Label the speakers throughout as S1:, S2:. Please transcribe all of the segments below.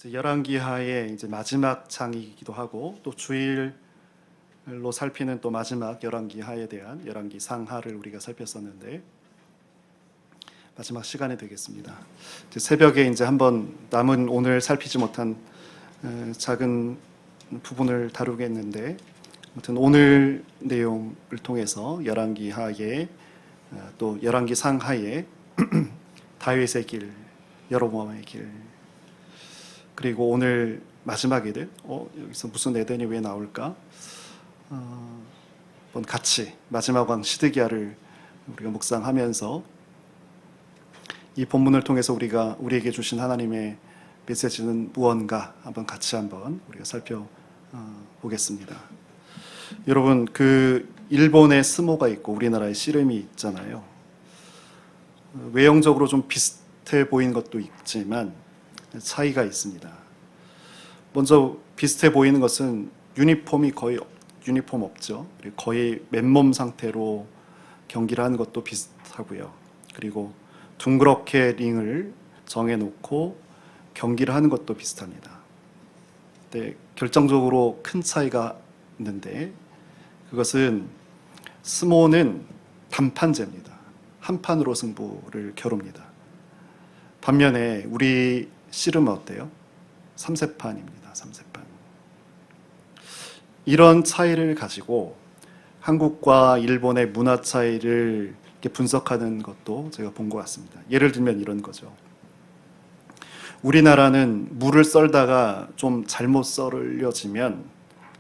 S1: 열왕기하의 이제 마지막 장이기도 하고 또 주일로 살피는 또 마지막 열왕기하에 대한 열왕기 상하를 우리가 살폈었는데 마지막 시간이 되겠습니다. 이제 새벽에 이제 한번 남은 오늘 살피지 못한 작은 부분을 다루겠는데 아무튼 오늘 내용을 통해서 열왕기하의 또 열왕기 상하의 다윗의 길, 여로보암의 길 그리고 오늘 마지막에는 여기서 무슨 에덴이 왜 나올까? 한번 같이 마지막 왕 시드기야를 우리가 묵상하면서 이 본문을 통해서 우리에게 주신 하나님의 메시지는 무언가 한번 우리가 살펴보겠습니다. 여러분 일본의 스모가 있고 우리나라의 씨름이 있잖아요. 외형적으로 좀 비슷해 보이는 것도 있지만 차이가 있습니다. 먼저 비슷해 보이는 것은 유니폼 없죠. 그리고 거의 맨몸 상태로 경기를 하는 것도 비슷하고요. 그리고 둥그렇게 링을 정해놓고 경기를 하는 것도 비슷합니다. 근데 결정적으로 큰 차이가 있는데 그것은 스모는 단판제입니다. 한 판으로 승부를 겨룹니다. 반면에 우리 씨름은 어때요? 3세판입니다. 3세판. 이런 차이를 가지고 한국과 일본의 문화 차이를 이렇게 분석하는 것도 제가 본 것 같습니다. 예를 들면 이런 거죠. 우리나라는 물을 썰다가 좀 잘못 썰려지면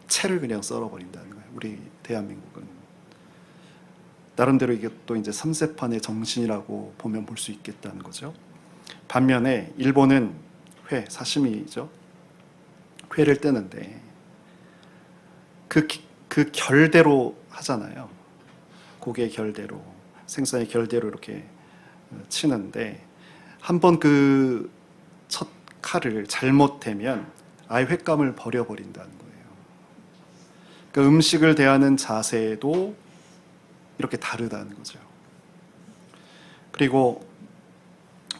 S1: 채를 그냥 썰어버린다는 거예요. 우리 대한민국은. 나름대로 이게 또 이제 3세판의 정신이라고 보면 볼 수 있겠다는 거죠. 반면에 일본은 사시미죠. 회를 뜨는데 그 결대로 하잖아요. 고기의 결대로, 생선의 결대로 이렇게 치는데 한번 그 첫 칼을 잘못되면 아예 횟감을 버려버린다는 거예요. 그러니까 음식을 대하는 자세도 이렇게 다르다는 거죠. 그리고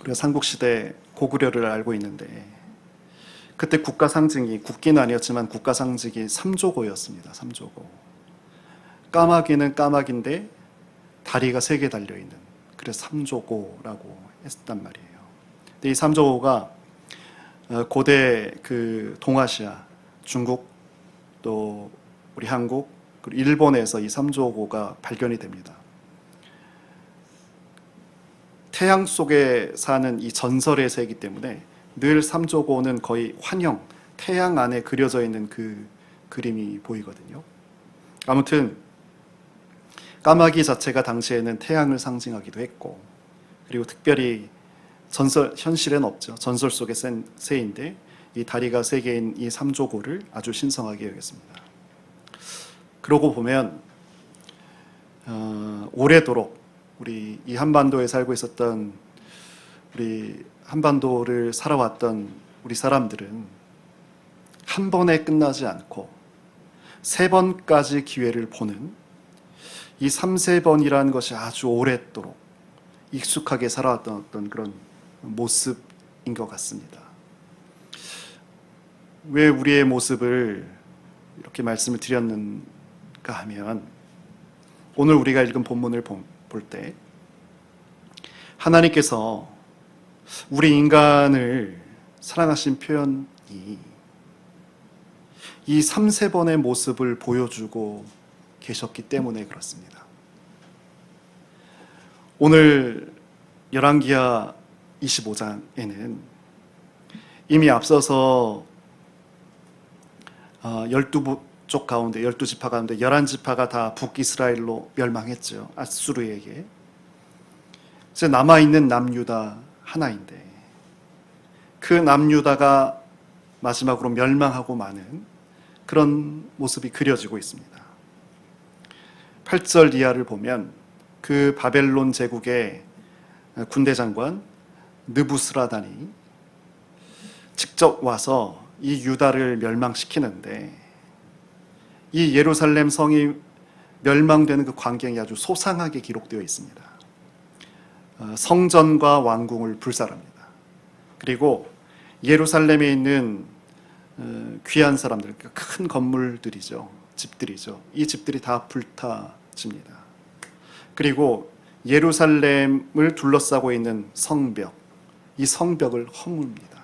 S1: 우리가 삼국시대 고구려를 알고 있는데 그때 국가 상징이 국기는 아니었지만 국가 상징이 삼조고였습니다. 삼조고. 까마귀는 까마귀인데 다리가 3개 달려있는, 그래서 삼조고라고 했단 말이에요. 근데 이 삼조고가 고대 동아시아, 중국, 또 우리 한국, 그리고 일본에서 이 삼조고가 발견이 됩니다. 태양 속에 사는 이 전설의 새이기 때문에 늘 삼조고는 거의 환형, 태양 안에 그려져 있는 그 그림이 보이거든요. 아무튼 까마귀 자체가 당시에는 태양을 상징하기도 했고, 그리고 특별히 현실에는 없죠. 전설 속의 새인데 이 다리가 3개인 이 삼조고를 아주 신성하게 여겼습니다. 그러고 보면 오래도록 우리 이 한반도에 살고 있었던 우리 한반도를 살아왔던 우리 사람들은 한 번에 끝나지 않고 3번까지 기회를 보는 이 3세번이라는 것이 아주 오랫도록 익숙하게 살아왔던 어떤 그런 모습인 것 같습니다. 왜 우리의 모습을 이렇게 말씀을 드렸는가 하면 오늘 우리가 읽은 본문을 볼 때 하나님께서 우리 인간을 사랑하신 표현이 이 3세번의 모습을 보여주고 계셨기 때문에 그렇습니다. 오늘 열왕기하 25장에는 이미 앞서서 12쪽 가운데 12지파 가운데 11지파가 다 북이스라엘로 멸망했죠. 아수르에게. 이제 남아있는 남유다 하나인데 그 남유다가 마지막으로 멸망하고 마는 그런 모습이 그려지고 있습니다. 8절 이하를 보면 그 바벨론 제국의 군대 장관 느부스라단이 직접 와서 이 유다를 멸망시키는데 이 예루살렘 성이 멸망되는 그 광경이 아주 소상하게 기록되어 있습니다. 성전과 왕궁을 불살합니다. 그리고 예루살렘에 있는 귀한 사람들, 큰 건물들이죠. 집들이죠. 이 집들이 다 불타집니다. 그리고 예루살렘을 둘러싸고 있는 성벽, 이 성벽을 허뭅니다.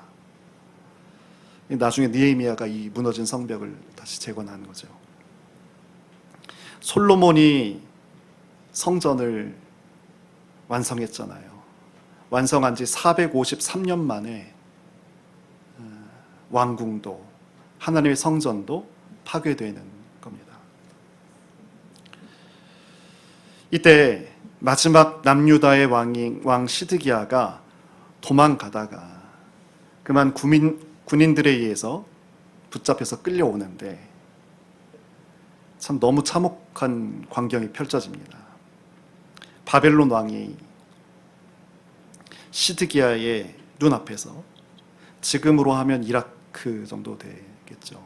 S1: 나중에 느헤미야가 이 무너진 성벽을 다시 재건하는 거죠. 솔로몬이 성전을 완성했잖아요. 완성한 지 453년 만에 왕궁도 하나님의 성전도 파괴되는 겁니다. 이때 마지막 남유다의 왕 시드기야가 도망가다가 그만 군인들에 의해서 붙잡혀서 끌려오는데 참 너무 참혹한 광경이 펼쳐집니다. 바벨론 왕이 시드기야의 눈앞에서 지금으로 하면 이라크 정도 되겠죠.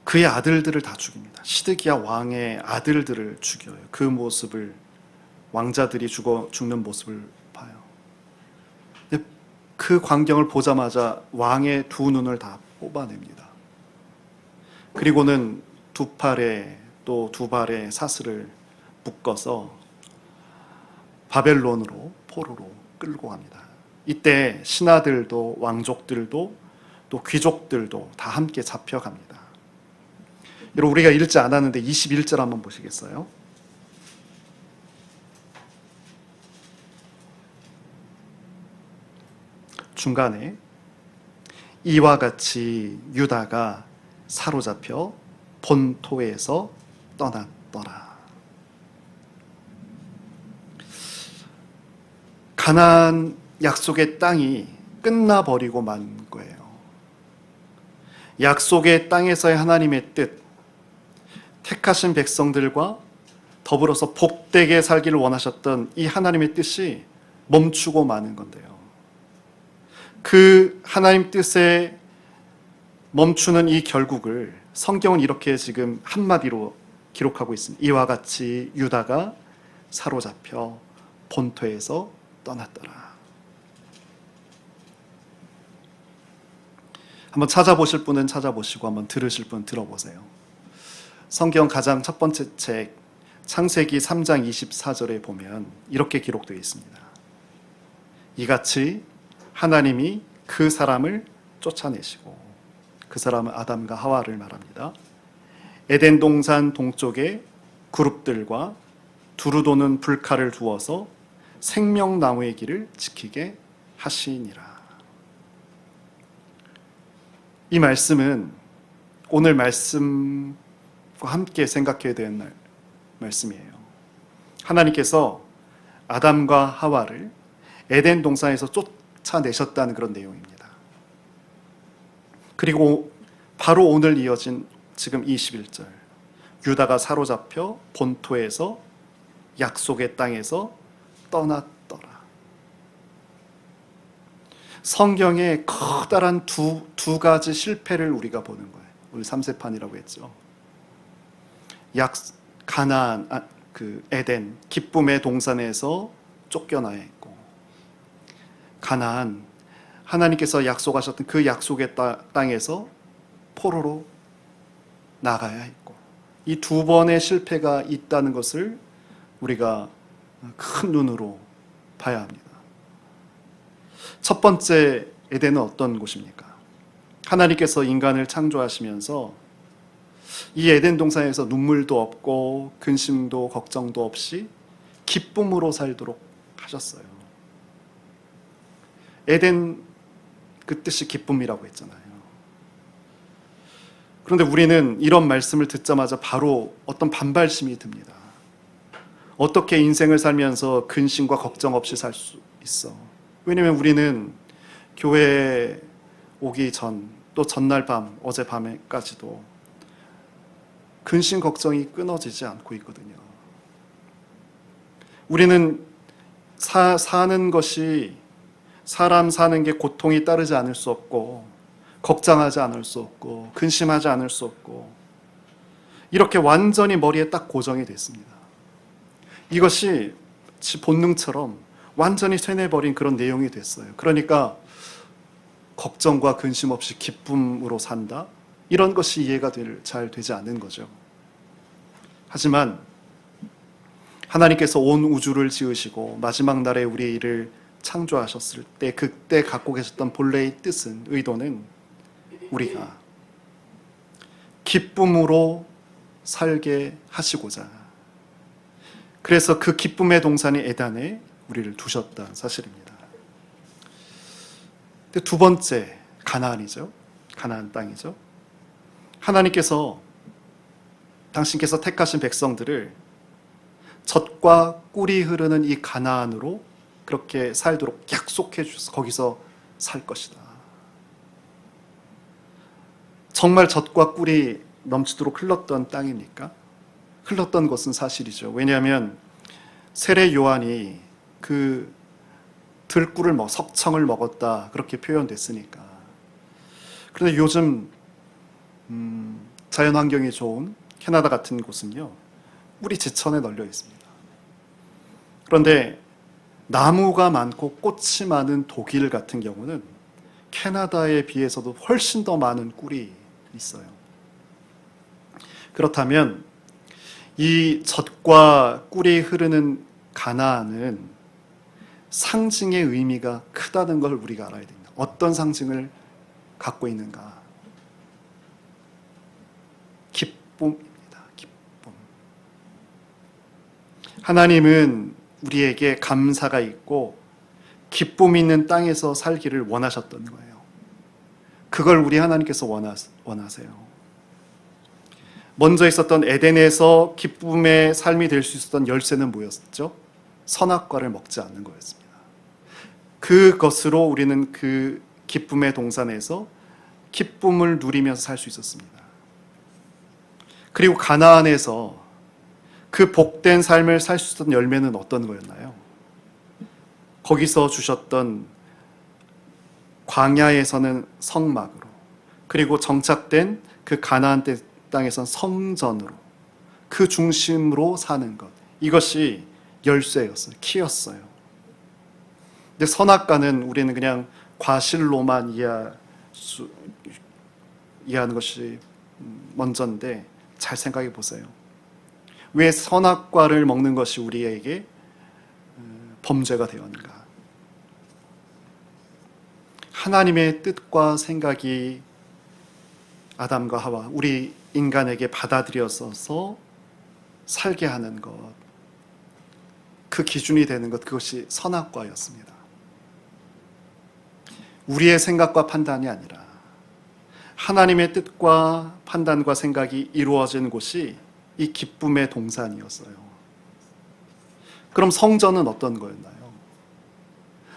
S1: 그의 아들들을 다 죽입니다. 시드기야 왕의 아들들을 죽여요. 그 모습을, 왕자들이 죽는 모습을 봐요. 근데 그 광경을 보자마자 왕의 두 눈을 다 뽑아냅니다. 그리고는 두 팔에 또 두 발에 사슬을 묶어서 바벨론으로 포로로 끌고 갑니다. 이때 신하들도 왕족들도 또 귀족들도 다 함께 잡혀갑니다. 여러분, 우리가 읽지 않았는데 21절 한번 보시겠어요? 중간에 이와 같이 유다가 사로잡혀 본토에서 떠났더라. 가나안 약속의 땅이 끝나버리고 만 거예요. 약속의 땅에서의 하나님의 뜻, 택하신 백성들과 더불어서 복되게 살기를 원하셨던 이 하나님의 뜻이 멈추고 마는 건데요. 그 하나님 뜻에 멈추는 이 결국을 성경은 이렇게 지금 한마디로 기록하고 있습니다. 이와 같이 유다가 사로잡혀 본토에서 떠났더라. 한번 찾아보실 분은 찾아보시고 한번 들으실 분은 들어보세요. 성경 가장 첫 번째 책 창세기 3장 24절에 보면 이렇게 기록되어 있습니다. 이같이 하나님이 그 사람을 쫓아내시고, 그 사람은 아담과 하와를 말합니다. 에덴 동산 동쪽에 그룹들과 두루 도는 불칼을 두어서 생명나무의 길을 지키게 하시니라. 이 말씀은 오늘 말씀과 함께 생각해야 되는 말씀이에요. 하나님께서 아담과 하와를 에덴 동산에서 쫓아내셨다는 그런 내용입니다. 그리고 바로 오늘 이어진 지금 21절, 유다가 사로잡혀 본토에서 약속의 땅에서 떠났더라. 성경의 커다란 두 가지 실패를 우리가 보는 거예요. 오늘 3세판이라고 했죠. 가나안, 에덴, 기쁨의 동산에서 쫓겨나야 했고, 가나안, 하나님께서 약속하셨던 그 약속의 땅에서 포로로 나가야 했고, 이 두 번의 실패가 있다는 것을 우리가 큰 눈으로 봐야 합니다. 첫 번째 에덴은 어떤 곳입니까? 하나님께서 인간을 창조하시면서 이 에덴 동산에서 눈물도 없고 근심도 걱정도 없이 기쁨으로 살도록 하셨어요. 에덴 그 뜻이 기쁨이라고 했잖아요. 그런데 우리는 이런 말씀을 듣자마자 바로 어떤 반발심이 듭니다. 어떻게 인생을 살면서 근심과 걱정 없이 살 수 있어? 왜냐면 우리는 교회에 오기 전, 또 전날 밤, 어제 밤에까지도 근심 걱정이 끊어지지 않고 있거든요. 우리는 사는 것이, 사람 사는 게 고통이 따르지 않을 수 없고, 걱정하지 않을 수 없고, 근심하지 않을 수 없고, 이렇게 완전히 머리에 딱 고정이 됐습니다. 이것이 본능처럼 완전히 쇠뇌버린 그런 내용이 됐어요. 그러니까 걱정과 근심 없이 기쁨으로 산다? 이런 것이 이해가 잘 되지 않는 거죠. 하지만 하나님께서 온 우주를 지으시고 마지막 날에 우리를 창조하셨을 때 그때 갖고 계셨던 본래의 뜻은, 의도는 우리가 기쁨으로 살게 하시고자, 그래서 그 기쁨의 동산이 에덴에 우리를 두셨다는 사실입니다. 두 번째, 가나안이죠. 가나안 땅이죠. 하나님께서 당신께서 택하신 백성들을 젖과 꿀이 흐르는 이 가나안으로 그렇게 살도록 약속해 주셔서 거기서 살 것이다. 정말 젖과 꿀이 넘치도록 흘렀던 땅입니까? 흘렀던 것은 사실이죠. 왜냐하면 세례 요한이 그 들꿀을 석청을 먹었다 그렇게 표현됐으니까. 그런데 요즘 자연환경이 좋은 캐나다 같은 곳은요, 꿀이 지천에 널려 있습니다. 그런데 나무가 많고 꽃이 많은 독일 같은 경우는 캐나다에 비해서도 훨씬 더 많은 꿀이 있어요. 그렇다면 이 젖과 꿀이 흐르는 가나안은 상징의 의미가 크다는 걸 우리가 알아야 됩니다. 어떤 상징을 갖고 있는가? 기쁨입니다. 기쁨. 하나님은 우리에게 감사가 있고 기쁨이 있는 땅에서 살기를 원하셨던 거예요. 그걸 우리 하나님께서 원하세요. 먼저 있었던 에덴에서 기쁨의 삶이 될 수 있었던 열쇠는 뭐였죠? 선악과를 먹지 않는 거였습니다. 그것으로 우리는 그 기쁨의 동산에서 기쁨을 누리면서 살 수 있었습니다. 그리고 가나안에서 그 복된 삶을 살 수 있었던 열매는 어떤 거였나요? 거기서 주셨던 광야에서는 성막으로, 그리고 정착된 그 가나안 땅에서는 성전으로, 그 중심으로 사는 것, 이것이 열쇠였어요. 키였어요. 근데 선악과는 우리는 그냥 과실로만 이해하는 것이 먼저인데, 잘 생각해 보세요. 왜 선악과를 먹는 것이 우리에게 범죄가 되었는가? 하나님의 뜻과 생각이 아담과 하와, 우리 인간에게 받아들여서 살게 하는 것, 그 기준이 되는 것, 그것이 선악과였습니다. 우리의 생각과 판단이 아니라 하나님의 뜻과 판단과 생각이 이루어진 곳이 이 기쁨의 동산이었어요. 그럼 성전은 어떤 거였나요?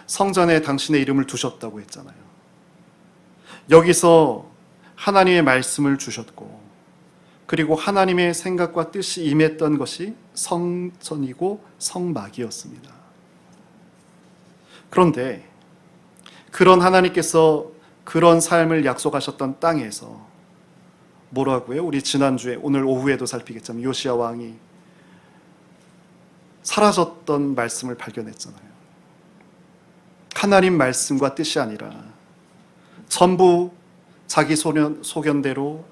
S1: 성전에 당신의 이름을 두셨다고 했잖아요. 여기서 하나님의 말씀을 주셨고, 그리고 하나님의 생각과 뜻이 임했던 것이 성전이고 성막이었습니다. 그런데 그런 하나님께서 그런 삶을 약속하셨던 땅에서 뭐라고요? 우리 지난주에, 오늘 오후에도 살피겠지만 요시야 왕이 사라졌던 말씀을 발견했잖아요. 하나님 말씀과 뜻이 아니라 전부 자기 소견대로,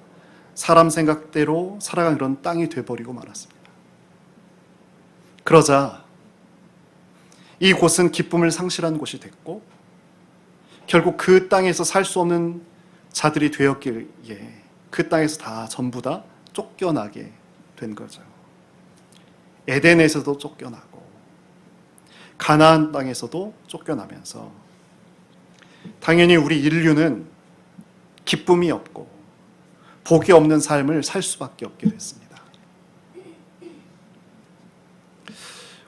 S1: 사람 생각대로 살아가는 그런 땅이 돼버리고 말았습니다. 그러자 이곳은 기쁨을 상실한 곳이 됐고, 결국 그 땅에서 살 수 없는 자들이 되었기에 그 땅에서 다 전부 다 쫓겨나게 된 거죠. 에덴에서도 쫓겨나고 가나안 땅에서도 쫓겨나면서 당연히 우리 인류는 기쁨이 없고 복이 없는 삶을 살 수밖에 없게 됐습니다.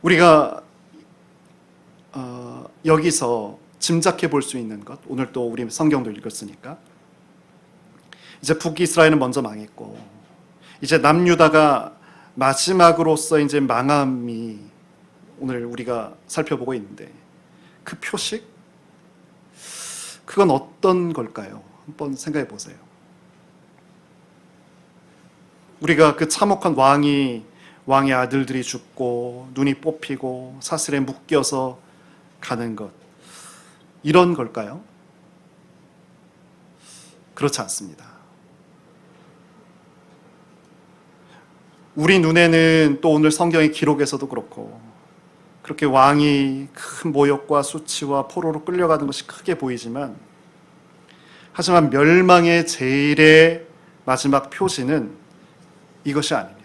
S1: 우리가 여기서 짐작해 볼 수 있는 것, 오늘 또 우리 성경도 읽었으니까, 이제 북이스라엘은 먼저 망했고 이제 남유다가 마지막으로서 이제 망함이 오늘 우리가 살펴보고 있는데, 그 표식, 그건 어떤 걸까요? 한번 생각해 보세요. 우리가 그 참혹한 왕의 아들들이 죽고 눈이 뽑히고 사슬에 묶여서 가는 것, 이런 걸까요? 그렇지 않습니다. 우리 눈에는 또 오늘 성경의 기록에서도 그렇고 그렇게 왕이 큰 모욕과 수치와 포로로 끌려가는 것이 크게 보이지만, 하지만 멸망의 제일의 마지막 표지는 이것이 아닙니다.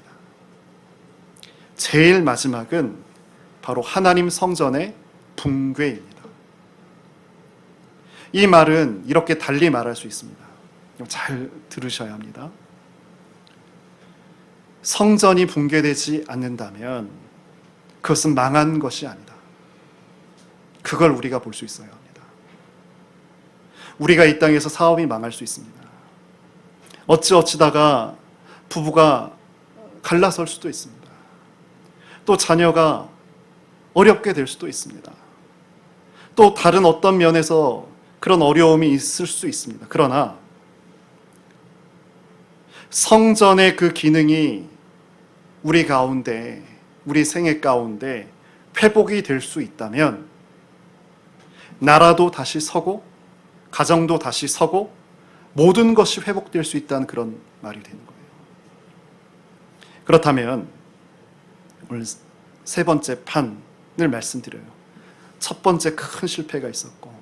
S1: 제일 마지막은 바로 하나님 성전의 붕괴입니다. 이 말은 이렇게 달리 말할 수 있습니다. 잘 들으셔야 합니다. 성전이 붕괴되지 않는다면 그것은 망한 것이 아니다. 그걸 우리가 볼 수 있어야 합니다. 우리가 이 땅에서 사업이 망할 수 있습니다. 어찌다가 부부가 갈라설 수도 있습니다. 또 자녀가 어렵게 될 수도 있습니다. 또 다른 어떤 면에서 그런 어려움이 있을 수 있습니다. 그러나 성전의 그 기능이 우리 가운데, 우리 생애 가운데 회복이 될 수 있다면 나라도 다시 서고 가정도 다시 서고 모든 것이 회복될 수 있다는 그런 말이 되는 거예요. 그렇다면 오늘 세 번째 판을 말씀드려요. 첫 번째 큰 실패가 있었고,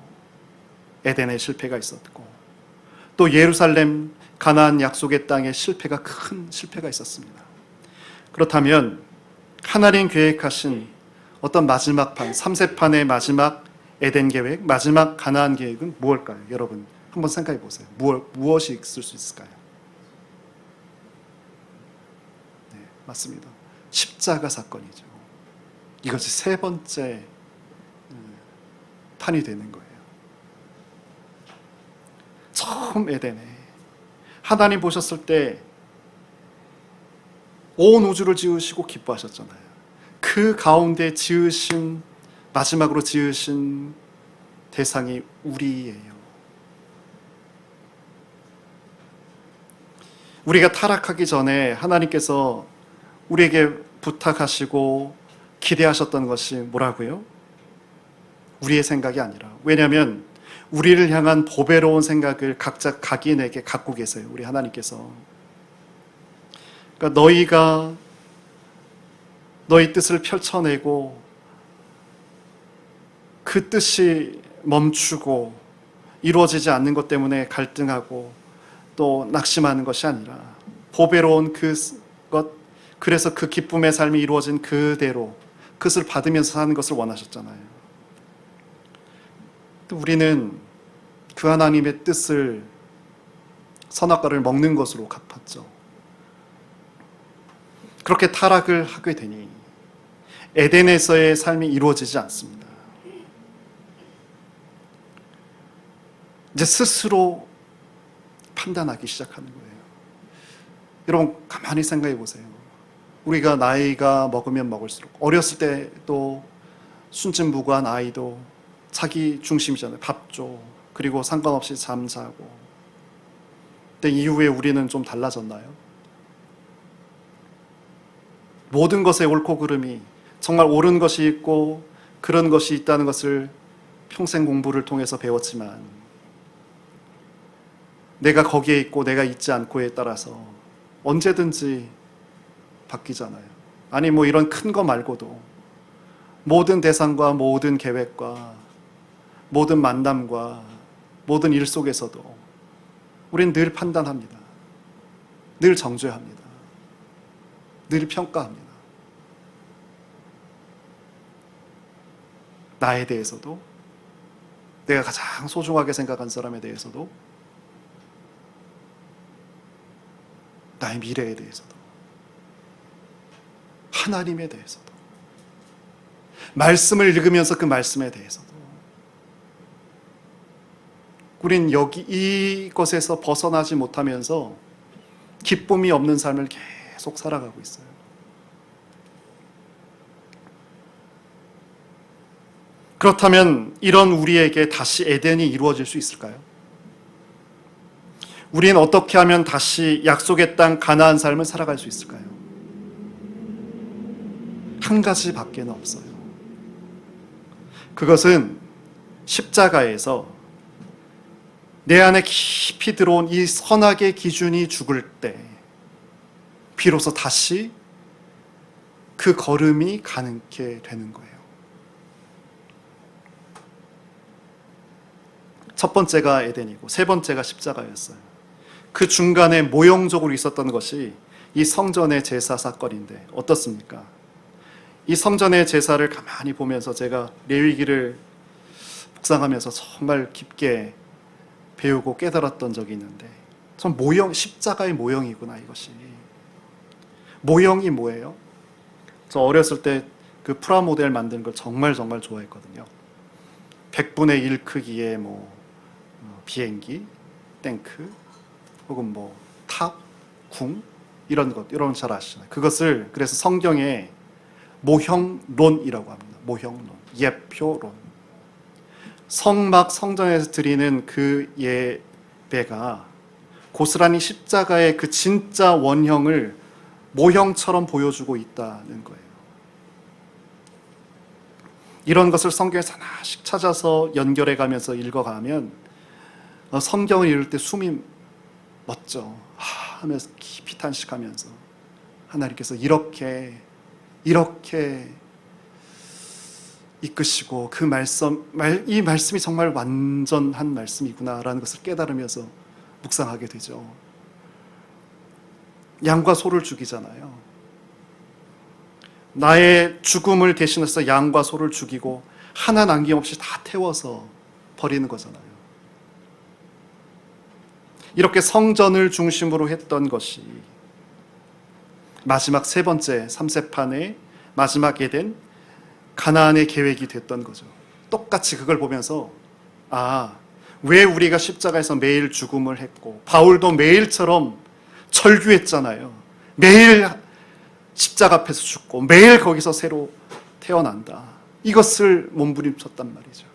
S1: 에덴의 실패가 있었고, 또 예루살렘 가나안 약속의 땅의 실패가, 큰 실패가 있었습니다. 그렇다면 하나님 계획하신 어떤 마지막 판, 3세판의 마지막 에덴 계획, 마지막 가나안 계획은 무엇일까요? 여러분 한번 생각해 보세요. 무엇이 있을 수 있을까요? 네, 맞습니다. 십자가 사건이죠. 이것이 세 번째 판이 되는 거예요. 처음 에덴에 하나님 보셨을 때 온 우주를 지으시고 기뻐하셨잖아요. 그 가운데 마지막으로 지으신 대상이 우리예요. 우리가 타락하기 전에 하나님께서 우리에게 부탁하시고 기대하셨던 것이 뭐라고요? 우리의 생각이 아니라, 왜냐하면 우리를 향한 보배로운 생각을 각자 각인에게 갖고 계세요. 우리 하나님께서. 그러니까 너희가 너희 뜻을 펼쳐내고 그 뜻이 멈추고 이루어지지 않는 것 때문에 갈등하고 또 낙심하는 것이 아니라, 보배로운 그것, 그래서 그 기쁨의 삶이 이루어진 그대로 그것을 받으면서 사는 것을 원하셨잖아요. 또 우리는 그 하나님의 뜻을, 선악과를 먹는 것으로 갚았죠. 그렇게 타락을 하게 되니 에덴에서의 삶이 이루어지지 않습니다. 이제 스스로 판단하기 시작하는 거예요. 여러분 가만히 생각해 보세요. 우리가 나이가 먹으면 먹을수록, 어렸을 때도 순진무구한 아이도 자기 중심이잖아요. 밥 줘, 그리고 상관없이 잠자고. 근데 이후에 우리는 좀 달라졌나요? 모든 것의 옳고 그름이, 정말 옳은 것이 있고 그런 것이 있다는 것을 평생 공부를 통해서 배웠지만, 내가 거기에 있고 내가 있지 않고에 따라서 언제든지 바뀌잖아요. 아니 이런 큰 거 말고도 모든 대상과 모든 계획과 모든 만남과 모든 일 속에서도 우리는 늘 판단합니다. 늘 정죄합니다. 늘 평가합니다. 나에 대해서도, 내가 가장 소중하게 생각한 사람에 대해서도, 나의 미래에 대해서도, 하나님에 대해서도, 말씀을 읽으면서 그 말씀에 대해서도. 우린 이것에서 벗어나지 못하면서 기쁨이 없는 삶을 계속 살아가고 있어요. 그렇다면 이런 우리에게 다시 에덴이 이루어질 수 있을까요? 우리는 어떻게 하면 다시 약속의 땅 가나안 삶을 살아갈 수 있을까요? 한 가지밖에 없어요. 그것은 십자가에서 내 안에 깊이 들어온 이 선악의 기준이 죽을 때 비로소 다시 그 걸음이 가능케 되는 거예요. 첫 번째가 에덴이고 세 번째가 십자가였어요. 그 중간에 모형적으로 있었던 것이 이 성전의 제사 사건인데 어떻습니까? 이 성전의 제사를 가만히 보면서 제가 레위기를 묵상하면서 정말 깊게 배우고 깨달았던 적이 있는데 전 십자가의 모형이구나. 이것이 모형이 뭐예요? 저 어렸을 때 그 프라모델 만드는 걸 정말 좋아했거든요. 100분의 1 크기의 비행기, 탱크, 혹은 탑, 궁 이런 것, 이런 잘 아시잖아요. 그것을 그래서 성경에 모형론이라고 합니다. 모형론, 예표론. 성막 성전에서 드리는 그 예배가 고스란히 십자가의 그 진짜 원형을 모형처럼 보여주고 있다는 거예요. 이런 것을 성경에서 하나씩 찾아서 연결해 가면서 읽어가면 성경을 읽을 때 숨이 멎죠. 하면서 깊이 탄식하면서 하나님께서 이렇게 이끄시고 이 말씀이 정말 완전한 말씀이구나라는 것을 깨달으면서 묵상하게 되죠. 양과 소를 죽이잖아요. 나의 죽음을 대신해서 양과 소를 죽이고 하나 남김없이 다 태워서 버리는 거잖아요. 이렇게 성전을 중심으로 했던 것이 마지막 세 번째 3세판의 마지막 에덴 가나안의 계획이 됐던 거죠. 똑같이 그걸 보면서 왜 우리가 십자가에서 매일 죽음을 했고 바울도 매일처럼 절규했잖아요. 매일 십자가 앞에서 죽고 매일 거기서 새로 태어난다. 이것을 몸부림쳤단 말이죠.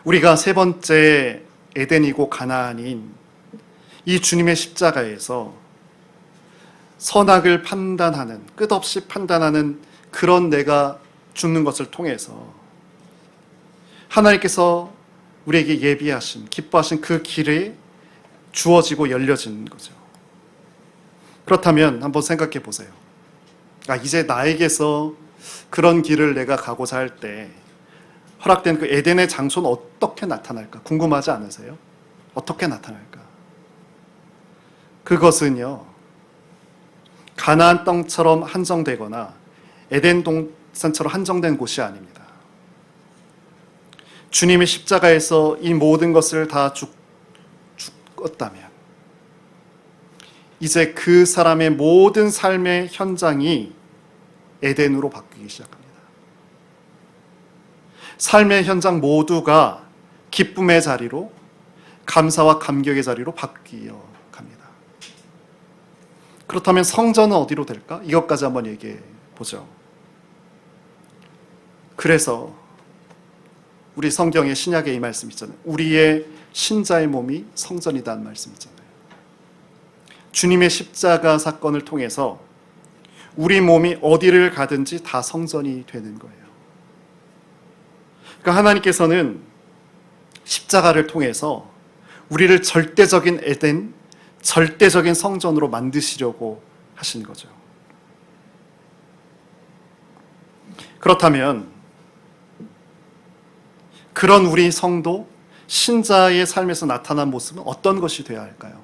S1: 우리가 세 번째 에덴이고 가나안인 이 주님의 십자가에서 선악을 판단하는, 끝없이 판단하는 그런 내가 죽는 것을 통해서 하나님께서 우리에게 예비하신, 기뻐하신 그 길에 주어지고 열려지는 거죠. 그렇다면 한번 생각해 보세요. 이제 나에게서 그런 길을 내가 가고자 할 때 허락된 그 에덴의 장소는 어떻게 나타날까? 궁금하지 않으세요? 어떻게 나타날까? 그것은요, 가나안 땅처럼 한정되거나 에덴 동산처럼 한정된 곳이 아닙니다. 주님의 십자가에서 이 모든 것을 다 죽었다면 이제 그 사람의 모든 삶의 현장이 에덴으로 바뀌기 시작합니다. 삶의 현장 모두가 기쁨의 자리로, 감사와 감격의 자리로 바뀌어 갑니다. 그렇다면 성전은 어디로 될까? 이것까지 한번 얘기해 보죠. 그래서 우리 성경의 신약에 이 말씀 있잖아요. 우리의 신자의 몸이 성전이다는 말씀 있잖아요. 주님의 십자가 사건을 통해서 우리 몸이 어디를 가든지 다 성전이 되는 거예요. 그러니까 하나님께서는 십자가를 통해서 우리를 절대적인 에덴, 절대적인 성전으로 만드시려고 하신 거죠. 그렇다면 그런 우리 성도, 신자의 삶에서 나타난 모습은 어떤 것이 되어야 할까요?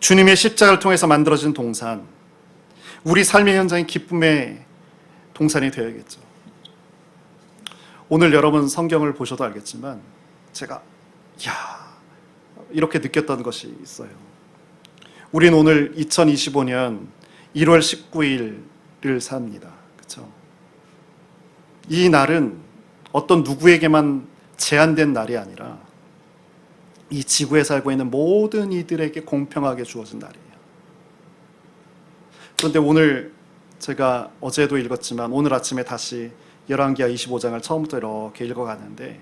S1: 주님의 십자가를 통해서 만들어진 동산, 우리 삶의 현장이 기쁨의 동산이 되어야겠죠. 오늘 여러분 성경을 보셔도 알겠지만 제가 이렇게 느꼈던 것이 있어요. 우린 오늘 2025년 1월 19일을 삽니다. 그렇죠? 이 날은 어떤 누구에게만 제한된 날이 아니라 이 지구에 살고 있는 모든 이들에게 공평하게 주어진 날이에요. 그런데 오늘 제가 어제도 읽었지만 오늘 아침에 다시 열왕기하 25장을 처음부터 이렇게 읽어가는데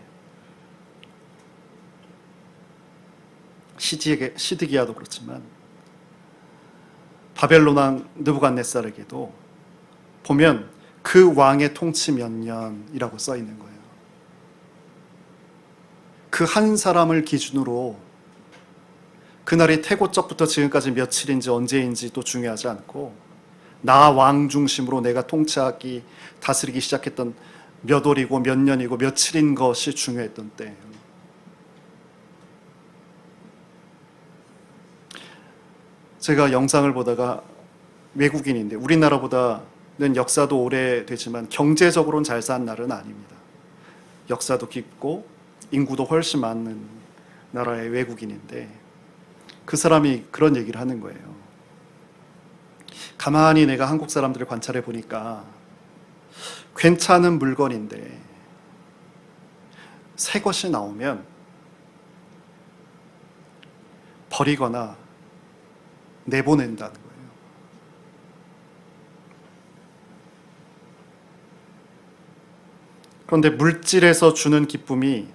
S1: 시드기야도 그렇지만 바벨론 왕 느부갓네살에게도 보면 그 왕의 통치 몇 년이라고 써 있는 거예요. 그 한 사람을 기준으로 그날이 태고적부터 지금까지 며칠인지 언제인지도 중요하지 않고 나 왕 중심으로 내가 통치하기 다스리기 시작했던 몇 월이고 몇 년이고 며칠인 것이 중요했던 때예요. 제가 영상을 보다가 외국인인데 우리나라보다는 역사도 오래되지만 경제적으로는 잘 산 나라는 아닙니다. 역사도 깊고 인구도 훨씬 많은 나라의 외국인인데 그 사람이 그런 얘기를 하는 거예요. 가만히 내가 한국 사람들을 관찰해 보니까 괜찮은 물건인데 새 것이 나오면 버리거나 내보낸다는 거예요. 그런데 물질에서 주는 기쁨이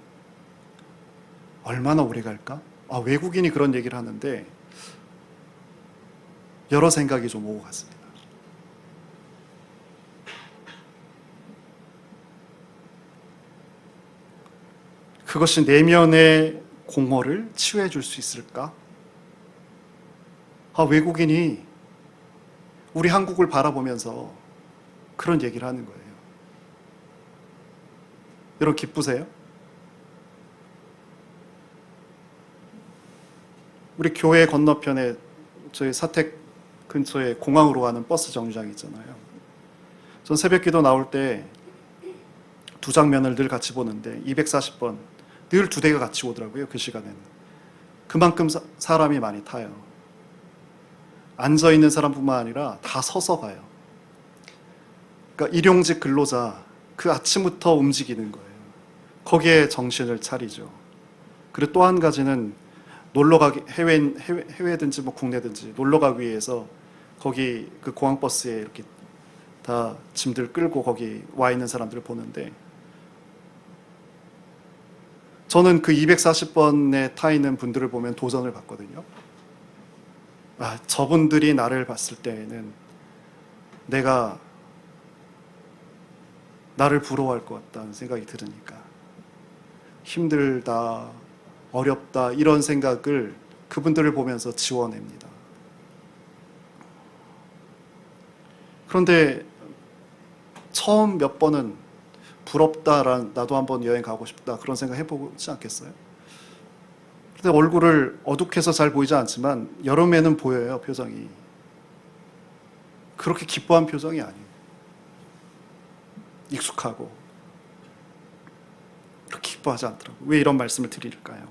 S1: 얼마나 오래 갈까? 외국인이 그런 얘기를 하는데 여러 생각이 좀 오고 갔습니다. 그것이 내면의 공허를 치유해 줄 수 있을까? 외국인이 우리 한국을 바라보면서 그런 얘기를 하는 거예요. 여러분 기쁘세요? 우리 교회 건너편에 저희 사택 근처에 공항으로 가는 버스 정류장 있잖아요. 전 새벽기도 나올 때 두 장면을 늘 같이 보는데 240번 늘 두 대가 같이 오더라고요. 그 시간에는. 그만큼 사람이 많이 타요. 앉아있는 사람뿐만 아니라 다 서서 가요. 그러니까 일용직 근로자, 그 아침부터 움직이는 거예요. 거기에 정신을 차리죠. 그리고 또 한 가지는 놀러가기, 해외든지 뭐 국내든지 놀러가기 위해서 거기 그 공항버스에 이렇게 다 짐들 끌고 거기 와 있는 사람들을 보는데 저는 그 240번에 타 있는 분들을 보면 도전을 받거든요. 저분들이 나를 봤을 때에는 내가 나를 부러워할 것 같다는 생각이 들으니까 힘들다, 어렵다 이런 생각을 그분들을 보면서 지워냅니다. 그런데 처음 몇 번은 부럽다란 나도 한번 여행 가고 싶다 그런 생각 해보지 않겠어요? 근데 얼굴을 어둑해서 잘 보이지 않지만 여름에는 보여요. 표정이 그렇게 기뻐한 표정이 아니에요. 익숙하고 그렇게 기뻐하지 않더라고요. 왜 이런 말씀을 드릴까요?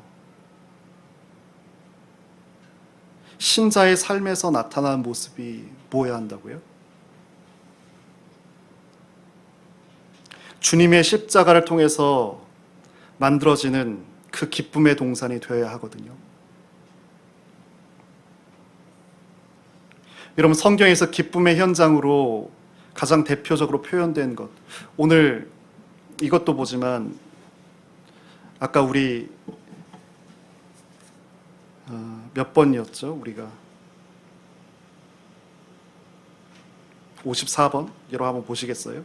S1: 신자의 삶에서 나타나는 모습이 뭐여야 한다고요? 주님의 십자가를 통해서 만들어지는 그 기쁨의 동산이 되어야 하거든요. 여러분 성경에서 기쁨의 현장으로 가장 대표적으로 표현된 것, 오늘 이것도 보지만 아까 우리 몇 번이었죠? 우리가 54번 여러분 한번 보시겠어요?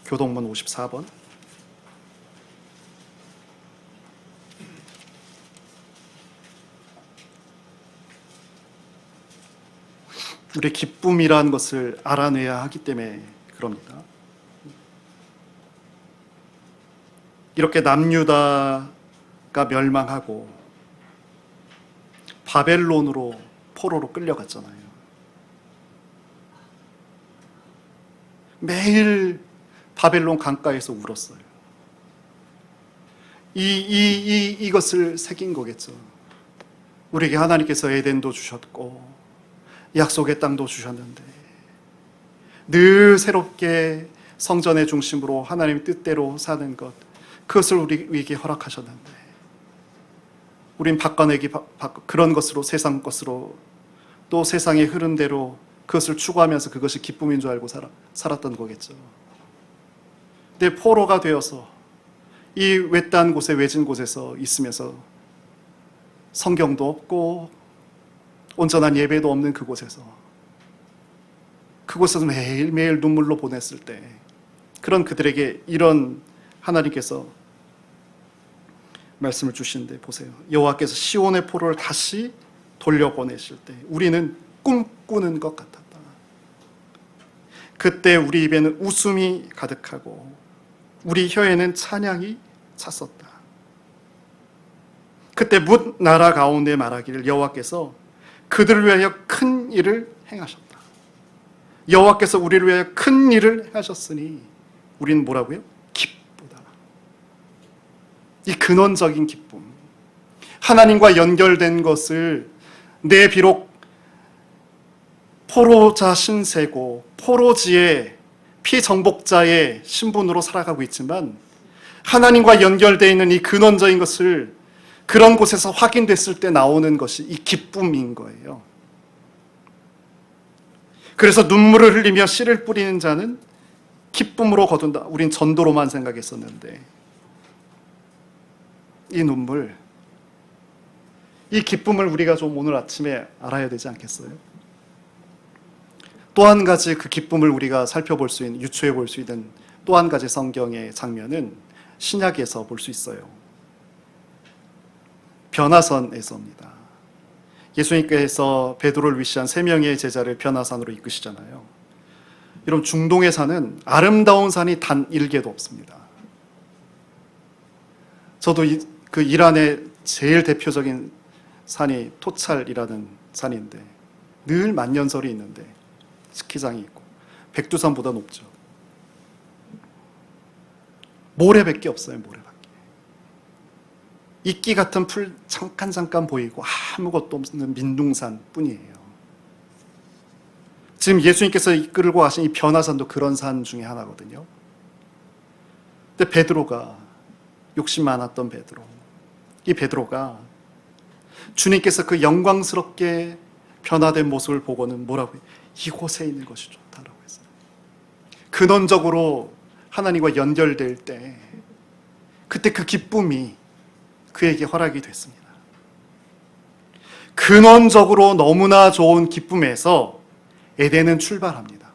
S1: 교동문 54번. 우리 기쁨이라는 것을 알아내야 하기 때문에 그럽니다. 이렇게 남유다가 멸망하고 바벨론으로 포로로 끌려갔잖아요. 매일 바벨론 강가에서 울었어요. 이것을 새긴 거겠죠. 우리에게 하나님께서 에덴도 주셨고 약속의 땅도 주셨는데 늘 새롭게 성전의 중심으로 하나님의 뜻대로 사는 것, 그것을 우리에게 허락하셨는데 우린 바꿔내기 그런 것으로, 세상 것으로, 또 세상의 흐름대로 그것을 추구하면서 그것이 기쁨인 줄 알고 살았던 거겠죠. 근데 포로가 되어서 이 외딴 곳에, 외진 곳에서 있으면서 성경도 없고 온전한 예배도 없는 그곳에서 그곳에서 매일매일 눈물로 보냈을 때 그런 그들에게 이런 하나님께서 말씀을 주시는데 보세요. 여호와께서 시온의 포로를 다시 돌려보내실 때 우리는 꿈꾸는 것 같았다. 그때 우리 입에는 웃음이 가득하고 우리 혀에는 찬양이 찼었다. 그때 뭇 나라 가운데 말하기를 여호와께서 그들을 위하여 큰 일을 행하셨다. 여호와께서 우리를 위하여 큰 일을 하셨으니 우리는 뭐라고요? 기쁘다. 이 근원적인 기쁨, 하나님과 연결된 것을 내 비록 포로자 신세고 포로지의 피정복자의 신분으로 살아가고 있지만 하나님과 연결되어 있는 이 근원적인 것을 그런 곳에서 확인됐을 때 나오는 것이 이 기쁨인 거예요. 그래서 눈물을 흘리며 씨를 뿌리는 자는 기쁨으로 거둔다. 우린 전도로만 생각했었는데 이 눈물, 이 기쁨을 우리가 좀 오늘 아침에 알아야 되지 않겠어요? 또 한 가지 그 기쁨을 우리가 살펴볼 수 있는, 유추해 볼 수 있는 또 한 가지 성경의 장면은 신약에서 볼 수 있어요. 변화선에서입니다. 예수님께서 베드로를 위시한 3명의 제자를 변화산으로 이끄시잖아요. 여러분, 중동의 산은 아름다운 산이 단 1개도 없습니다. 저도 그 이란의 제일 대표적인 산이 토찰이라는 산인데 늘 만년설이 있는데 스키장이 있고 백두산보다 높죠. 모래밖에 없어요. 모래밖에. 이끼 같은 풀 잠깐 보이고 아무것도 없는 민둥산 뿐이에요. 지금 예수님께서 이끌고 가신 이 변화산도 그런 산 중에 하나거든요. 근데 베드로가, 욕심 많았던 베드로, 이 베드로가 주님께서 그 영광스럽게 변화된 모습을 보고는 뭐라고 해요? 이곳에 있는 것이 좋다라고 했어요. 근원적으로 하나님과 연결될 때 그때 그 기쁨이 그에게 허락이 됐습니다. 근원적으로 너무나 좋은 기쁨에서 에덴은 출발합니다.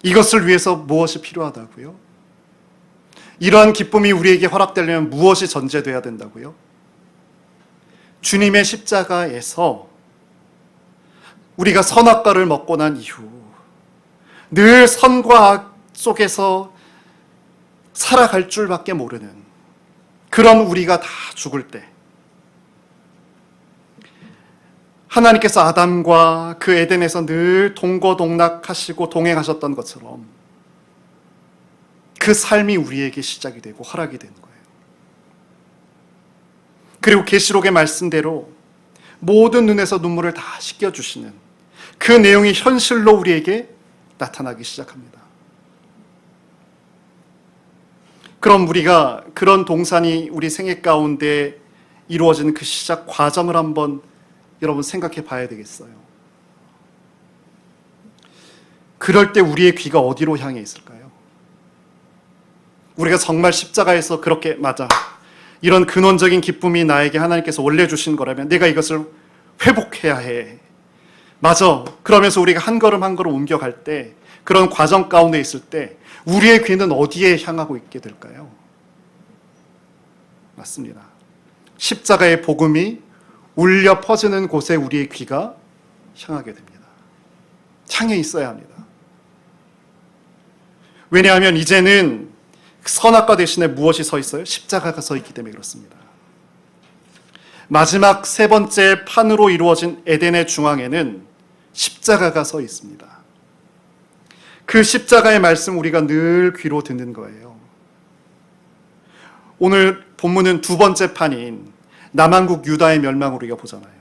S1: 이것을 위해서 무엇이 필요하다고요? 이러한 기쁨이 우리에게 허락되려면 무엇이 전제돼야 된다고요? 주님의 십자가에서 우리가 선악과를 먹고 난 이후 늘 선과 악 속에서 살아갈 줄밖에 모르는 그런 우리가 다 죽을 때 하나님께서 아담과 그 에덴에서 늘 동거동락하시고 동행하셨던 것처럼 그 삶이 우리에게 시작이 되고 허락이 되는 거예요. 그리고 계시록의 말씀대로 모든 눈에서 눈물을 다 씻겨주시는 그 내용이 현실로 우리에게 나타나기 시작합니다. 그럼 우리가 그런 동산이 우리 생애 가운데 이루어지는 그 시작 과정을 한번 여러분 생각해 봐야 되겠어요. 그럴 때 우리의 귀가 어디로 향해 있을까요? 우리가 정말 십자가에서 그렇게 맞아, 이런 근원적인 기쁨이 나에게 하나님께서 원래 주신 거라면 내가 이것을 회복해야 해. 맞아. 그러면서 우리가 한 걸음 한 걸음 옮겨갈 때, 그런 과정 가운데 있을 때 우리의 귀는 어디에 향하고 있게 될까요? 맞습니다. 십자가의 복음이 울려 퍼지는 곳에 우리의 귀가 향하게 됩니다. 향해 있어야 합니다. 왜냐하면 이제는 선악과 대신에 무엇이 서 있어요? 십자가가 서 있기 때문에 그렇습니다. 마지막 세 번째 판으로 이루어진 에덴의 중앙에는 십자가가 서 있습니다. 그 십자가의 말씀 우리가 늘 귀로 듣는 거예요. 오늘 본문은 두 번째 판인 남한국 유다의 멸망을 우리가 보잖아요.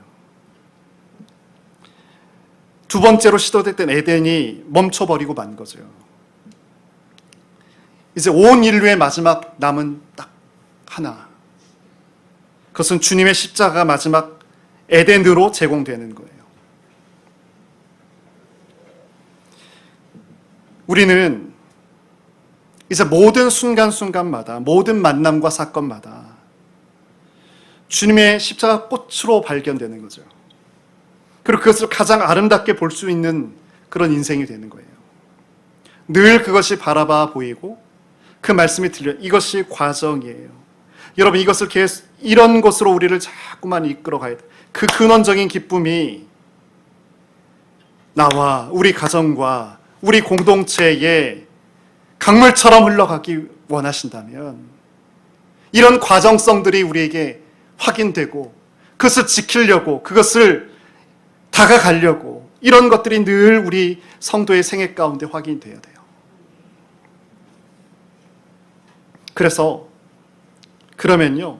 S1: 두 번째로 시도됐던 에덴이 멈춰버리고 만 거죠. 이제 온 인류의 마지막 남은 딱 하나. 그것은 주님의 십자가가 마지막 에덴으로 제공되는 거예요. 우리는 이제 모든 순간순간마다, 모든 만남과 사건마다 주님의 십자가 꽃으로 발견되는 거죠. 그리고 그것을 가장 아름답게 볼 수 있는 그런 인생이 되는 거예요. 늘 그것이 바라봐 보이고 그 말씀이 들려. 이것이 과정이에요. 여러분, 이것을 계속 이런 것으로 우리를 자꾸만 이끌어 가야 돼. 그 근원적인 기쁨이 나와 우리 가정과 우리 공동체에 강물처럼 흘러가기 원하신다면 이런 과정성들이 우리에게 확인되고 그것을 지키려고, 그것을 다가가려고, 이런 것들이 늘 우리 성도의 생애 가운데 확인되어야 돼요. 그러면요,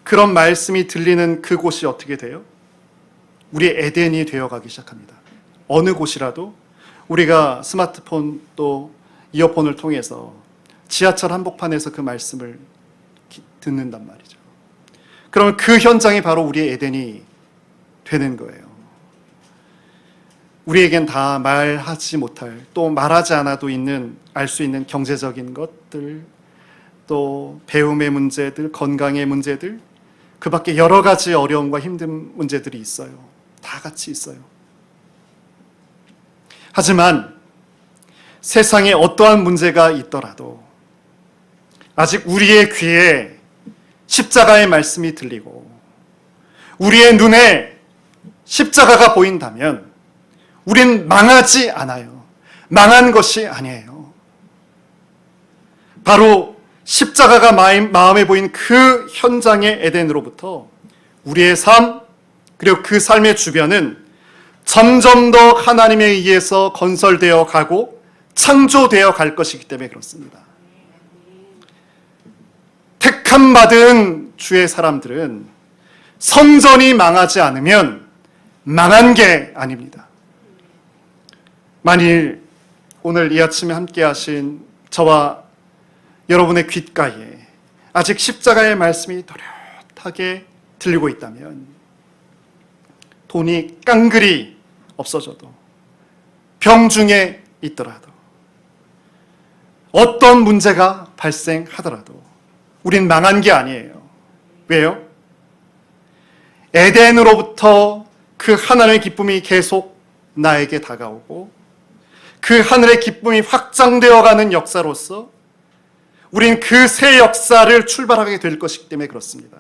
S1: 그런 말씀이 들리는 그곳이 어떻게 돼요? 우리의 에덴이 되어가기 시작합니다. 어느 곳이라도 우리가 스마트폰 또 이어폰을 통해서 지하철 한복판에서 그 말씀을 듣는단 말이죠. 그러면 그 현장이 바로 우리의 에덴이 되는 거예요. 우리에겐 다 말하지 못할, 또 말하지 않아도 알 수 있는 경제적인 것들, 또 배움의 문제들, 건강의 문제들, 그 밖에 여러 가지 어려움과 힘든 문제들이 있어요. 다 같이 있어요. 하지만 세상에 어떠한 문제가 있더라도 아직 우리의 귀에 십자가의 말씀이 들리고 우리의 눈에 십자가가 보인다면 우린 망하지 않아요. 망한 것이 아니에요. 바로 십자가가 마음에 보인 그 현장의 에덴으로부터 우리의 삶, 그리고 그 삶의 주변은 점점 더 하나님에 의해서 건설되어 가고 창조되어 갈 것이기 때문에 그렇습니다. 택함 받은 주의 사람들은 성전이 망하지 않으면 망한 게 아닙니다. 만일 오늘 이 아침에 함께 하신 저와 여러분의 귓가에 아직 십자가의 말씀이 또렷하게 들리고 있다면, 돈이 깡그리 없어져도, 병중에 있더라도, 어떤 문제가 발생하더라도 우린 망한 게 아니에요. 왜요? 에덴으로부터 그 하나님의 기쁨이 계속 나에게 다가오고 그 하늘의 기쁨이 확장되어가는 역사로서 우린 그 새 역사를 출발하게 될 것이기 때문에 그렇습니다.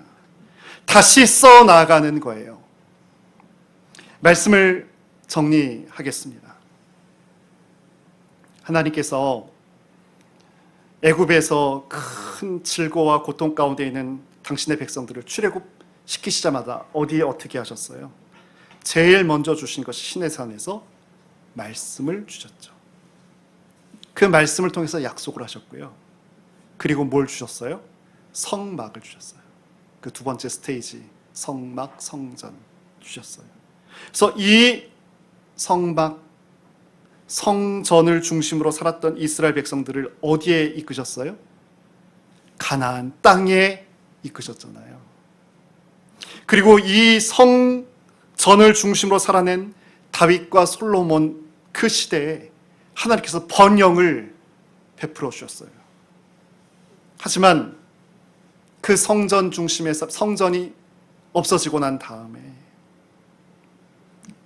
S1: 다시 써나가는 거예요. 말씀을 정리하겠습니다. 하나님께서 애굽에서 큰 질고와 고통 가운데 있는 당신의 백성들을 출애굽시키시자마자 어디에 어떻게 하셨어요? 제일 먼저 주신 것이 시내산에서 말씀을 주셨죠. 그 말씀을 통해서 약속을 하셨고요. 그리고 뭘 주셨어요? 성막을 주셨어요. 그 두 번째 스테이지, 성막, 성전 주셨어요. 그래서 이 성막, 성전을 중심으로 살았던 이스라엘 백성들을 어디에 이끄셨어요? 가나안 땅에 이끄셨잖아요. 그리고 이 성전을 중심으로 살아낸 다윗과 솔로몬 그 시대에 하나님께서 번영을 베풀어 주셨어요. 하지만 그 성전 중심에서 성전이 없어지고 난 다음에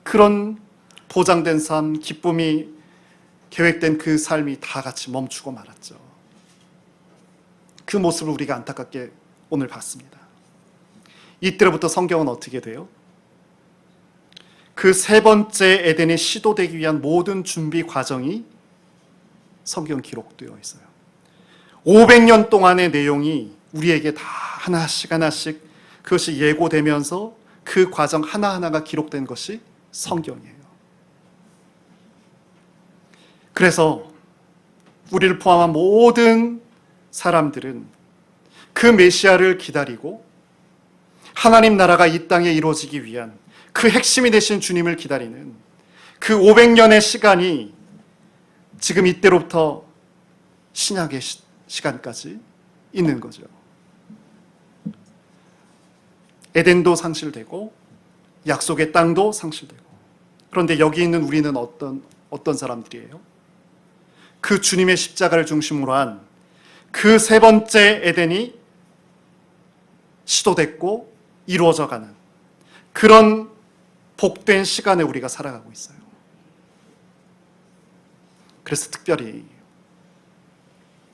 S1: 그런 보장된 삶, 기쁨이 계획된 그 삶이 다 같이 멈추고 말았죠. 그 모습을 우리가 안타깝게 오늘 봤습니다. 이때로부터 성경은 어떻게 돼요? 그 세 번째 에덴이 시도되기 위한 모든 준비 과정이 성경 기록되어 있어요. 500년 동안의 내용이 우리에게 다 하나씩 하나씩 그것이 예고되면서 그 과정 하나하나가 기록된 것이 성경이에요. 그래서 우리를 포함한 모든 사람들은 그 메시아를 기다리고 하나님 나라가 이 땅에 이루어지기 위한 그 핵심이 되신 주님을 기다리는 그 500년의 시간이 지금 이때로부터 신약의 시간까지 있는 거죠. 에덴도 상실되고 약속의 땅도 상실되고, 그런데 여기 있는 우리는 어떤 사람들이에요? 그 주님의 십자가를 중심으로 한 그 세 번째 에덴이 시도됐고 이루어져가는 그런 복된 시간에 우리가 살아가고 있어요. 그래서 특별히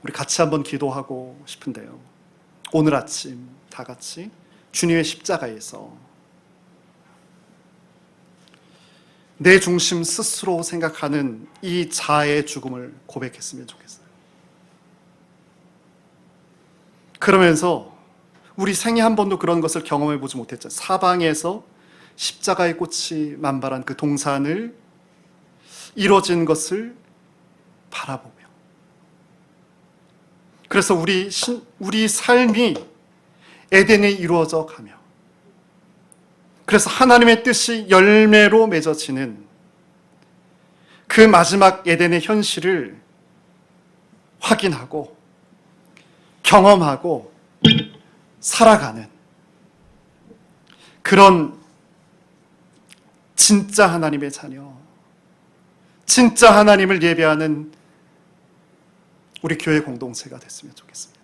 S1: 우리 같이 한번 기도하고 싶은데요. 오늘 아침 다 같이 주님의 십자가에서 내 중심 스스로 생각하는 이 자아의 죽음을 고백했으면 좋겠어요. 그러면서 우리 생에 한 번도 그런 것을 경험해 보지 못했죠. 사방에서 십자가의 꽃이 만발한 그 동산을 이루어진 것을 바라보며, 그래서 우리 삶이 에덴에 이루어져 가며, 그래서 하나님의 뜻이 열매로 맺어지는 그 마지막 에덴의 현실을 확인하고 경험하고 살아가는 그런 진짜 하나님의 자녀, 진짜 하나님을 예배하는 우리 교회 공동체가 됐으면 좋겠습니다.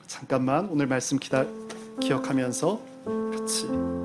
S1: 잠깐만 오늘 말씀 기억하면서 같이